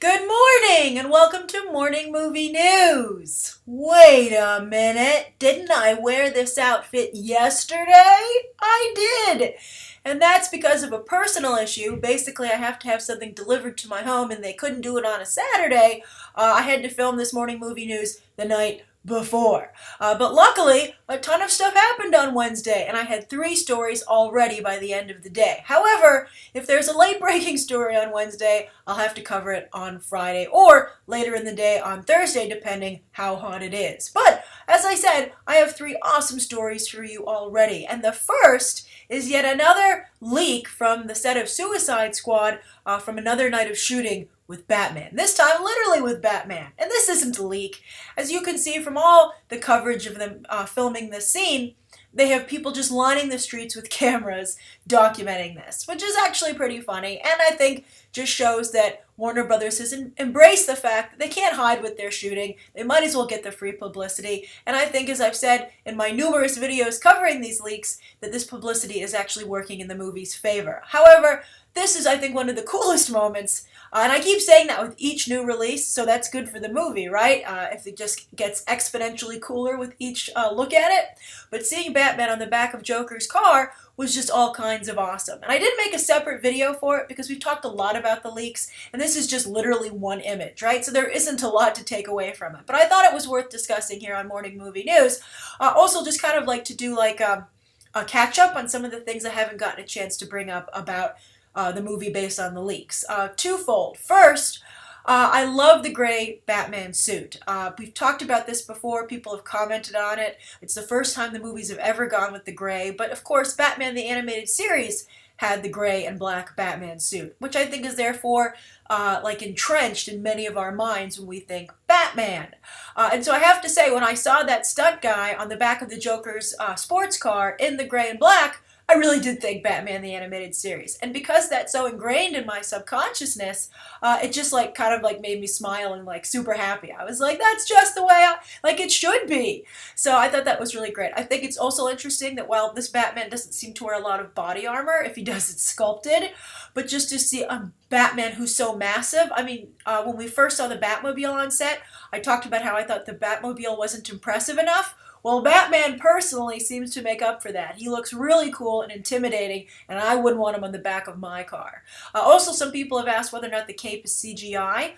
Good morning and welcome to Morning Movie News. Wait a minute, didn't I wear this outfit yesterday? I did. And that's because of a personal issue. Basically, I have to have something delivered to my home and they couldn't do it on a Saturday. I had to film this Morning Movie News the night before. But luckily, a ton of stuff happened on Wednesday, and I had 3 stories already by the end of the day. However, if there's a late-breaking story on Wednesday, I'll have to cover it on Friday or later in the day on Thursday, depending how hot it is. But, as I said, I have 3 awesome stories for you already. And the first is yet another leak from the set of Suicide Squad from another night of shooting with Batman. This time, literally with Batman. And this isn't a leak. As you can see from all the coverage of them filming this scene, they have people just lining the streets with cameras documenting this, which is actually pretty funny, and I think just shows that Warner Brothers has embraced the fact that they can't hide what they're shooting. They might as well get the free publicity, and I think, as I've said in my numerous videos covering these leaks, that this publicity is actually working in the movie's favor. However, this is, I think, one of the coolest moments, and I keep saying that with each new release, so that's good for the movie, right? If it just gets exponentially cooler with each look at it. But seeing Batman on the back of Joker's car was just all kinds of awesome. And I did make a separate video for it because we've talked a lot about the leaks, and this is just literally one image, right? So there isn't a lot to take away from it. But I thought it was worth discussing here on Morning Movie News. Also, just kind of like to do like a catch-up on some of the things I haven't gotten a chance to bring up about the movie based on the leaks. Twofold. First, I love the gray Batman suit. We've talked about this before. People have commented on it. It's the first time the movies have ever gone with the gray. But of course, Batman the Animated Series had the gray and black Batman suit, which I think is therefore like entrenched in many of our minds when we think Batman. And so I have to say, when I saw that stunt guy on the back of the Joker's sports car in the gray and black, I really did think Batman the Animated Series. And because that's so ingrained in my subconsciousness, it just like kind of like made me smile and like super happy. I was like, that's just the way like it should be. So I thought that was really great. I think it's also interesting that while this Batman doesn't seem to wear a lot of body armor, if he does, it's sculpted. But just to see a Batman who's so massive. I mean, when we first saw the Batmobile on set, I talked about how I thought the Batmobile wasn't impressive enough. Well, Batman personally seems to make up for that. He looks really cool and intimidating, and I wouldn't want him on the back of my car. Also, some people have asked whether or not the cape is CGI,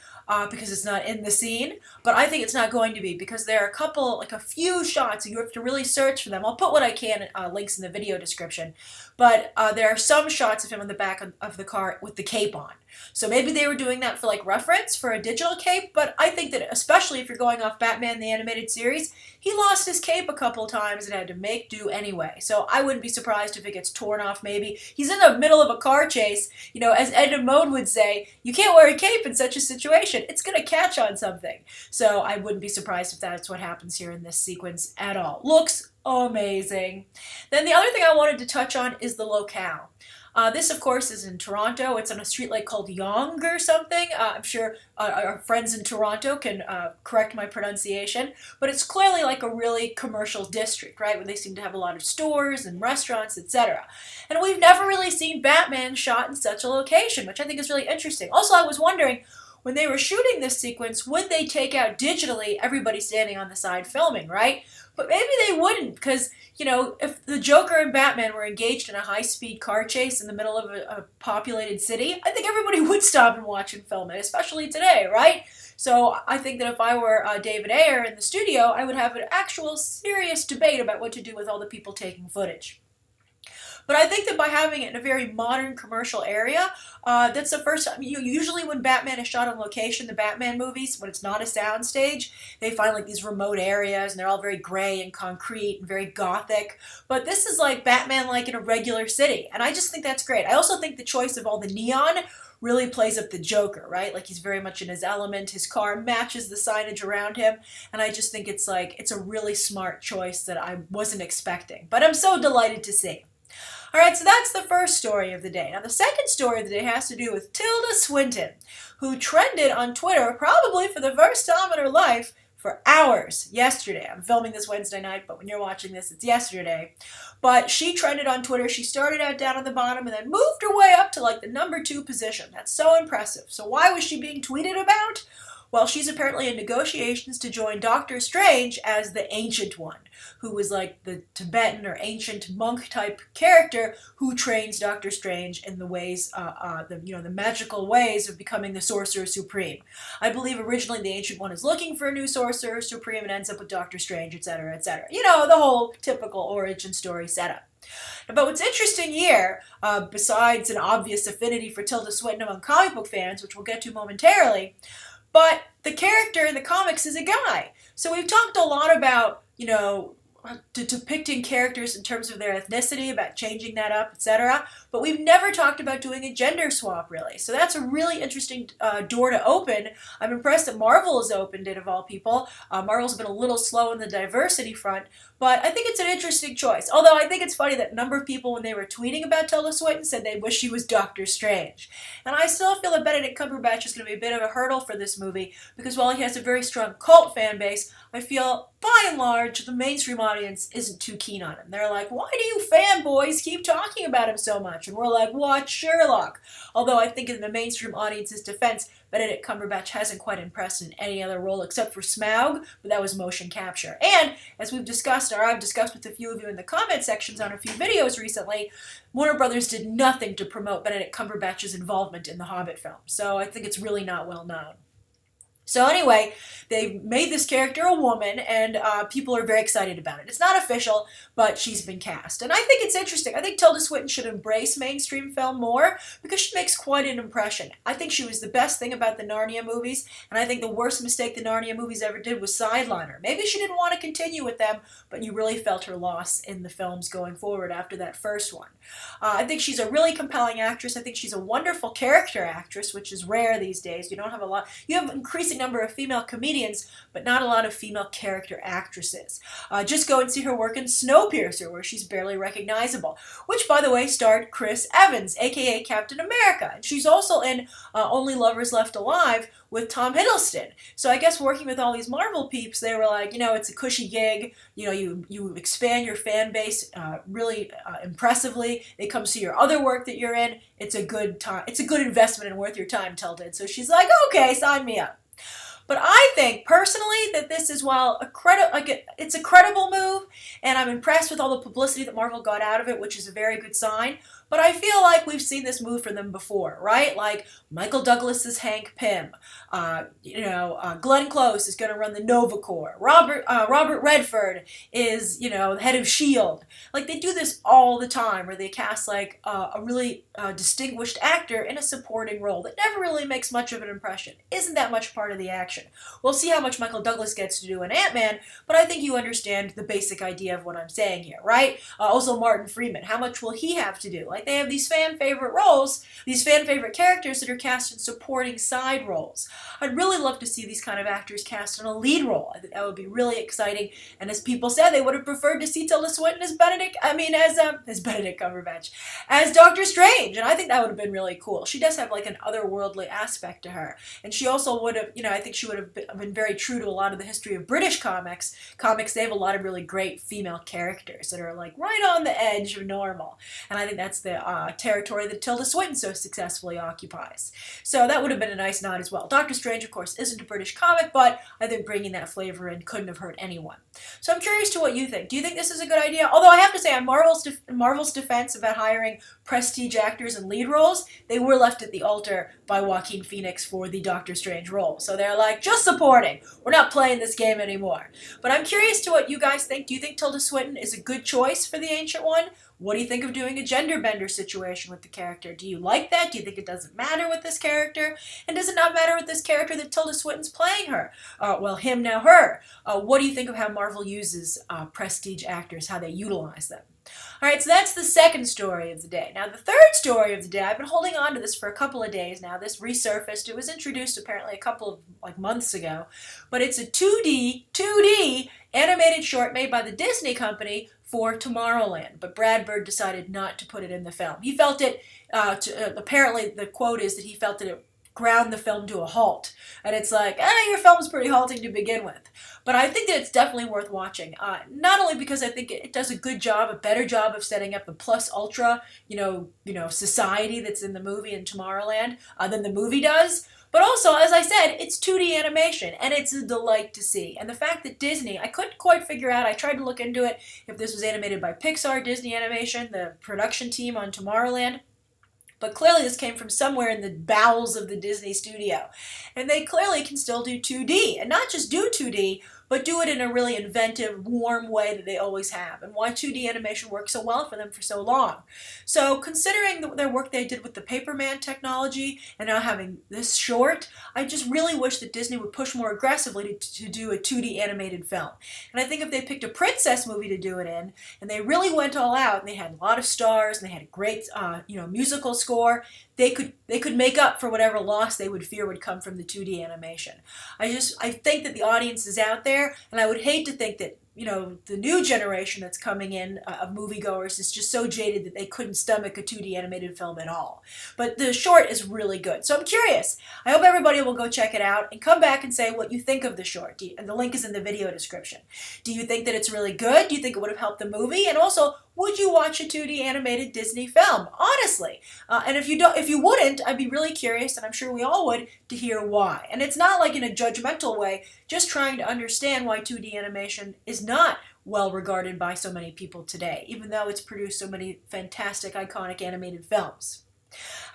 because it's not in the scene, but I think it's not going to be, because there are a few shots, and you have to really search for them. I'll put what I can, links in the video description, but there are some shots of him on the back of the car with the cape on. So maybe they were doing that for like reference for a digital cape, but I think that especially if you're going off Batman the Animated Series, he lost his cape a couple times and had to make do anyway. So I wouldn't be surprised if it gets torn off maybe. He's in the middle of a car chase. You know, as Ed and Mode would say, you can't wear a cape in such a situation. It's going to catch on something. So I wouldn't be surprised if that's what happens here in this sequence at all. Looks amazing. Then the other thing I wanted to touch on is the locale. This, of course, is in Toronto. It's on a street like called Yonge or something. I'm sure our friends in Toronto can correct my pronunciation. But it's clearly like a really commercial district, right? Where they seem to have a lot of stores and restaurants, etc. And we've never really seen Batman shot in such a location, which I think is really interesting. Also, I was wondering, when they were shooting this sequence, would they take out digitally everybody standing on the side filming, right? But maybe they wouldn't, because, you know, if the Joker and Batman were engaged in a high-speed car chase in the middle of a populated city, I think everybody would stop and watch and film it, especially today, right? So I think that if I were David Ayer in the studio, I would have an actual serious debate about what to do with all the people taking footage. But I think that by having it in a very modern commercial area, that's the first time. Usually when Batman is shot on location, the Batman movies, when it's not a soundstage, they find like these remote areas, and they're all very gray and concrete and very gothic. But this is like Batman like in a regular city, and I just think that's great. I also think the choice of all the neon really plays up the Joker, right? Like he's very much in his element. His car matches the signage around him, and I just think it's a really smart choice that I wasn't expecting. But I'm so delighted to see. All right, so that's the first story of the day. Now, the second story of the day has to do with Tilda Swinton, who trended on Twitter, probably for the first time in her life, for hours yesterday. I'm filming this Wednesday night, but when you're watching this, it's yesterday. But she trended on Twitter. She started out down on the bottom and then moved her way up to like the number 2 position. That's so impressive. So why was she being tweeted about? Well, she's apparently in negotiations to join Doctor Strange as the Ancient One, who was like the Tibetan or ancient monk type character who trains Doctor Strange in the ways, the magical ways of becoming the Sorcerer Supreme. I believe originally the Ancient One is looking for a new Sorcerer Supreme and ends up with Doctor Strange, etc., etc. You know, the whole typical origin story setup. But what's interesting here, besides an obvious affinity for Tilda Swinton among comic book fans, which we'll get to momentarily, but the character in the comics is a guy. So we've talked a lot about, depicting characters in terms of their ethnicity, about changing that up, etc. But we've never talked about doing a gender swap, really. So that's a really interesting door to open. I'm impressed that Marvel has opened it, of all people. Marvel's been a little slow in the diversity front, but I think it's an interesting choice. Although I think it's funny that a number of people, when they were tweeting about Tilda Swinton, said they wish she was Doctor Strange. And I still feel that Benedict Cumberbatch is going to be a bit of a hurdle for this movie, because while he has a very strong cult fan base, I feel, by and large, the mainstream audience isn't too keen on him. They're like, why do you fanboys keep talking about him so much? And we're like, watch Sherlock. Although I think in the mainstream audience's defense, Benedict Cumberbatch hasn't quite impressed in any other role except for Smaug, but that was motion capture. And, as we've discussed, or I've discussed with a few of you in the comment sections on a few videos recently, Warner Brothers did nothing to promote Benedict Cumberbatch's involvement in the Hobbit film. So I think it's really not well known. So anyway, they made this character a woman, and people are very excited about it. It's not official, but she's been cast. And I think it's interesting. I think Tilda Swinton should embrace mainstream film more, because she makes quite an impression. I think she was the best thing about the Narnia movies, and I think the worst mistake the Narnia movies ever did was sideline her. Maybe she didn't want to continue with them, but you really felt her loss in the films going forward after that first one. I think she's a really compelling actress. I think she's a wonderful character actress, which is rare these days. You don't have a lot. You have increasing number of female comedians, but not a lot of female character actresses. Just go and see her work in Snowpiercer, where she's barely recognizable, which, by the way, starred Chris Evans, aka Captain America. And she's also in Only Lovers Left Alive with Tom Hiddleston. So I guess working with all these Marvel peeps, they were like, it's a cushy gig. You expand your fan base really impressively. They come see your other work that you're in. It's a good time. It's a good investment and worth your time, Tilda. So she's like, okay, sign me up. But I think, personally, that this is, while it's a credible move, and I'm impressed with all the publicity that Marvel got out of it, which is a very good sign. But I feel like we've seen this move from them before, right? Like Michael Douglas is Hank Pym. Glenn Close is going to run the Nova Corps. Robert Redford is, the head of S.H.I.E.L.D. Like, they do this all the time, where they cast like a really distinguished actor in a supporting role that never really makes much of an impression. Isn't that much part of the action? We'll see how much Michael Douglas gets to do in Ant-Man, but I think you understand the basic idea of what I'm saying here, right? Also Martin Freeman, how much will he have to do? Like, they have these fan-favorite roles, these fan-favorite characters that are cast in supporting side roles. I'd really love to see these kind of actors cast in a lead role. I think that would be really exciting, and as people said, they would have preferred to see Tilda Swinton as Benedict Cumberbatch, as Doctor Strange, and I think that would have been really cool. She does have like an otherworldly aspect to her, and she also would have, I think she would have been very true to a lot of the history of British comics. They have a lot of really great female characters that are like right on the edge of normal, and I think that's the territory that Tilda Swinton so successfully occupies. So that would have been a nice nod as well. Doctor Strange, of course, isn't a British comic, but I think bringing that flavor in couldn't have hurt anyone. So I'm curious to what you think. Do you think this is a good idea? Although I have to say, on Marvel's defense about hiring prestige actors in lead roles, they were left at the altar by Joaquin Phoenix for the Doctor Strange role. So they're like, just supporting. We're not playing this game anymore. But I'm curious to what you guys think. Do you think Tilda Swinton is a good choice for the Ancient One? What do you think of doing a gender bender situation with the character? Do you like that? Do you think it doesn't matter with this character? And does it not matter with this character that Tilda Swinton's playing her? Him, now her. What do you think of how Marvel uses prestige actors, how they utilize them? All right, so that's the second story of the day. Now, the third story of the day, I've been holding on to this for a couple of days now. This resurfaced. It was introduced apparently a couple of months ago, but it's a 2D animated short made by the Disney company for Tomorrowland, but Brad Bird decided not to put it in the film. He felt it, apparently the quote is that he felt that it ground the film to a halt. And it's like, your film's pretty halting to begin with. But I think that it's definitely worth watching. Not only because I think it does a good job, a better job of setting up the plus ultra, society that's in the movie in Tomorrowland than the movie does. But also, as I said, it's 2D animation, and it's a delight to see. And the fact that Disney, I couldn't quite figure out, I tried to look into it, if this was animated by Pixar, Disney Animation, the production team on Tomorrowland. But clearly this came from somewhere in the bowels of the Disney studio. And they clearly can still do 2D. And not just do 2D, but do it in a really inventive, warm way that they always have. And why 2D animation works so well for them for so long. So considering their work they did with the Paperman technology and now having this short, I just really wish that Disney would push more aggressively to do a 2D animated film. And I think if they picked a princess movie to do it in, and they really went all out, and they had a lot of stars, and they had a great musical score, they could make up for whatever loss they would fear would come from the 2D animation. I think that the audience is out there, and I would hate to think that the new generation that's coming in of moviegoers is just so jaded that they couldn't stomach a 2D animated film at all. But the short is really good. So I'm curious. I hope everybody will go check it out and come back and say what you think of the short. And the link is in the video description. Do you think that it's really good? Do you think it would have helped the movie? And also, would you watch a 2D animated Disney film? Honestly. And if you wouldn't, I'd be really curious, and I'm sure we all would, to hear why. And it's not like in a judgmental way, just trying to understand why 2D animation is not well regarded by so many people today, even though it's produced so many fantastic, iconic animated films.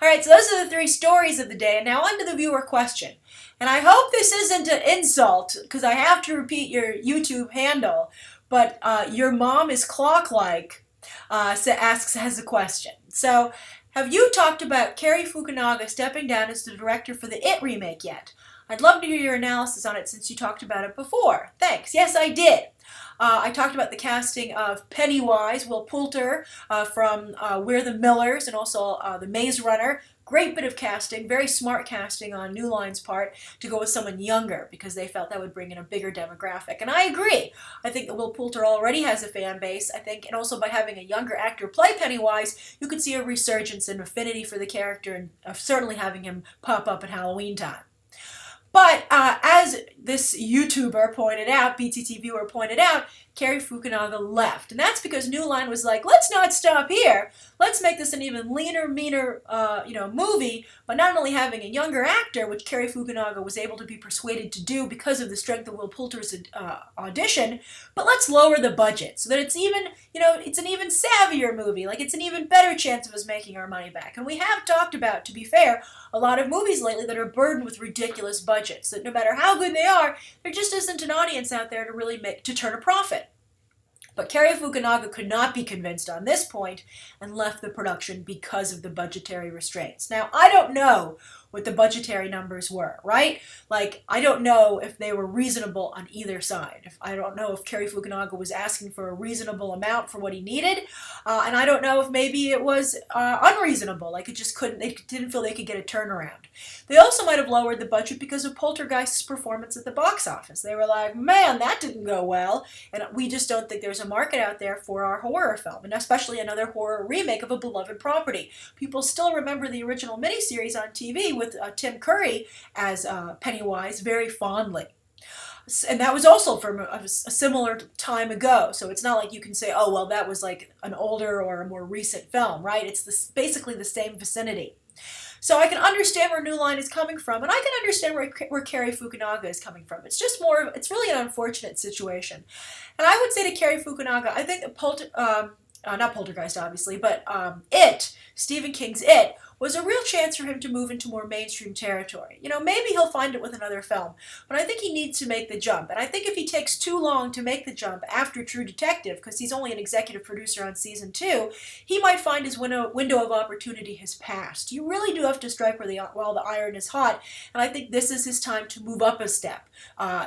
All right, so those are the 3 stories of the day, and now on to the viewer question. And I hope this isn't an insult, because I have to repeat your YouTube handle, but your mom is clock-like has a question. So, have you talked about Cary Fukunaga stepping down as the director for the It remake yet? I'd love to hear your analysis on it since you talked about it before. Thanks. Yes, I did. I talked about the casting of Pennywise, Will Poulter from We're the Millers, and also the Maze Runner. Great bit of casting, very smart casting on New Line's part to go with someone younger because they felt that would bring in a bigger demographic. And I agree. I think that Will Poulter already has a fan base, I think, and also by having a younger actor play Pennywise, you could see a resurgence in affinity for the character and certainly having him pop up at Halloween time. But as this YouTuber pointed out, BTT viewer pointed out, Cary Fukunaga left. And that's because New Line was like, let's not stop here. Let's make this an even leaner, meaner, movie, but not only having a younger actor, which Cary Fukunaga was able to be persuaded to do because of the strength of Will Poulter's audition, but let's lower the budget so that it's even, it's an even savvier movie. Like, it's an even better chance of us making our money back. And we have talked about, to be fair, a lot of movies lately that are burdened with ridiculous budgets, that no matter how good they are, there just isn't an audience out there to turn a profit. But Cary Fukunaga could not be convinced on this point and left the production because of the budgetary restraints. Now, I don't know what the budgetary numbers were, right? Like, I don't know if they were reasonable on either side. I don't know if Cary Fukunaga was asking for a reasonable amount for what he needed, and I don't know if maybe it was unreasonable, like they didn't feel they could get a turnaround. They also might have lowered the budget because of Poltergeist's performance at the box office. They were like, man, that didn't go well, and we just don't think there's a market out there for our horror film, and especially another horror remake of a beloved property. People still remember the original miniseries on TV with Tim Curry as Pennywise very fondly. And that was also from a similar time ago, so it's not like you can say, oh, well, that was like an older or a more recent film, right? It's basically the same vicinity. So I can understand where New Line is coming from, and I can understand where Cary Fukunaga is coming from. It's just it's really an unfortunate situation. And I would say to Cary Fukunaga, I think not Poltergeist, obviously, but Stephen King's It, was a real chance for him to move into more mainstream territory. Maybe he'll find it with another film, but I think he needs to make the jump. And I think if he takes too long to make the jump after True Detective, because he's only an executive producer on season 2, he might find his window of opportunity has passed. You really do have to strike while the iron is hot, and I think this is his time to move up a step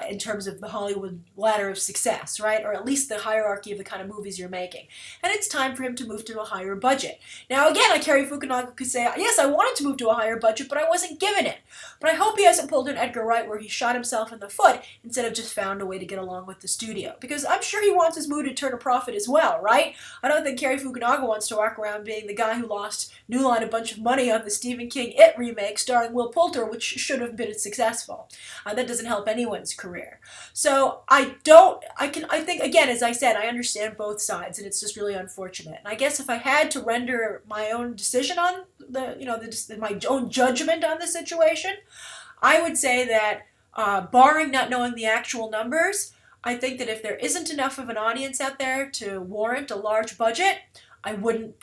in terms of the Hollywood ladder of success, right? Or at least the hierarchy of the kind of movies you're making. And it's time for him to move to a higher budget. Now, again, Cary Fukunaga could say, yes, I wanted to move to a higher budget, but I wasn't given it. But I hope he hasn't pulled an Edgar Wright where he shot himself in the foot instead of just found a way to get along with the studio. Because I'm sure he wants his movie to turn a profit as well, right? I don't think Cary Fukunaga wants to walk around being the guy who lost New Line a bunch of money on the Stephen King It remake starring Will Poulter, which should have been successful. That doesn't help anyone's career. So I think, again, as I said, I understand both sides, and it's just really unfortunate. And I guess if I had to render my own decision on my own judgment on the situation, I would say that barring not knowing the actual numbers, I think that if there isn't enough of an audience out there to warrant a large budget, I wouldn't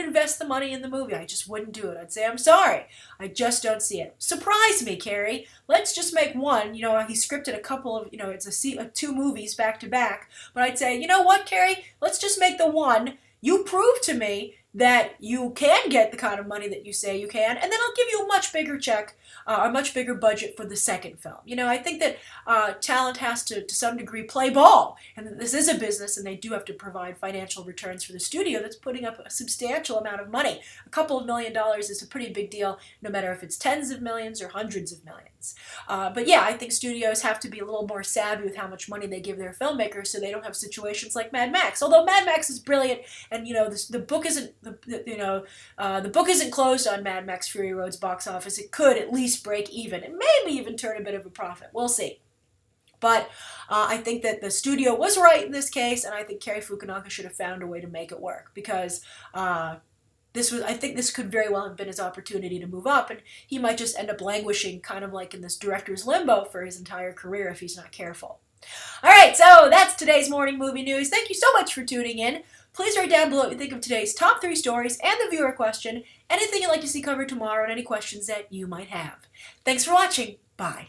invest the money in the movie. I just wouldn't do it. I'd say, I'm sorry. I just don't see it. Surprise me, Cary. Let's just make one. He scripted a couple of, it's two movies back to back. But I'd say, you know what, Cary? Let's just make the one. You prove to me that you can get the kind of money that you say you can, and then I'll give you a much bigger check, a much bigger budget for the second film. I think that talent has to some degree, play ball, and that this is a business, and they do have to provide financial returns for the studio that's putting up a substantial amount of money. A couple of $1 million is a pretty big deal, no matter if it's tens of millions or hundreds of millions. But yeah, I think studios have to be a little more savvy with how much money they give their filmmakers, so they don't have situations like Mad Max. Although Mad Max is brilliant, and the book isn't the book isn't closed on Mad Max Fury Road's box office. It could at least break even and maybe even turn a bit of a profit. We'll see. But I think that the studio was right in this case, and I think Cary Fukunaga should have found a way to make it work, because I think this could very well have been his opportunity to move up, and he might just end up languishing kind of like in this director's limbo for his entire career if he's not careful. All right, so that's today's morning movie news. Thank you so much for tuning in. Please write down below what you think of today's top 3 stories and the viewer question, anything you'd like to see covered tomorrow, and any questions that you might have. Thanks for watching. Bye.